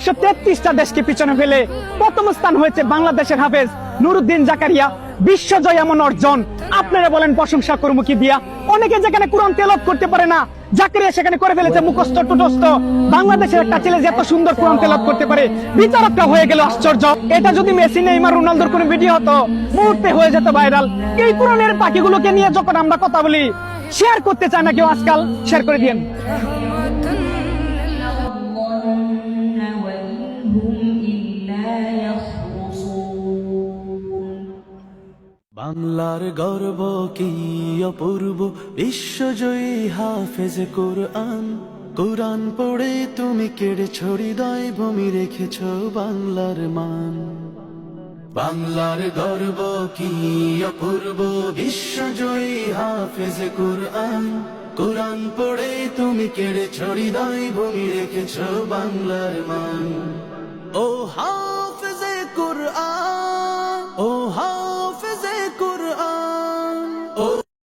133টা দেশকে পিছনে ফেলে প্রথম স্থান হয়েছে বাংলাদেশের হাফেজ নুরুদ্দিন জাকারিয়া। বিশ্বজয় এমন অর্জন, আপনারা বলেন প্রশংসা করবো কি দিয়া? অনেকে যেখানে কোরআন তেলাওয়াত করতে পারে না, জাকারিয়া সেখানে করে ফেলেছে মুখস্থ টুটস্থ। বাংলাদেশের একটা ছেলে যে এত সুন্দর কোরআন তেলাওয়াত করতে পারে, বিচারকটা হয়ে গেল আশ্চর্য। এটা যদি মেসি নেইমার রোনালদোর কোনো ভিডিও হতো, মুহূর্তে হয়ে যেত ভাইরাল। এই কোরআনের পাখিগুলোকে নিয়ে যখন আমরা কথা বলি, শেয়ার করতে চায় না কেউ আজকাল, শেয়ার করে দিয়েন। বাংলার গর্ব কি অপূর্ব, বিশ্বজয়ী হাফেজ কোরআন। কোরআন পড়ে তুমি কেড়েছ হৃদয়, ভূমি রেখেছ বাংলার মান। বাংলার গর্ব কি অপূর্ব, বিশ্বজয়ী হাফেজ কোরআন। কোরআন পড়ে তুমি কেড়েছ হৃদয়, ভূমি রেখেছ বাংলার মান। ও হাফেজে কোরআন, ও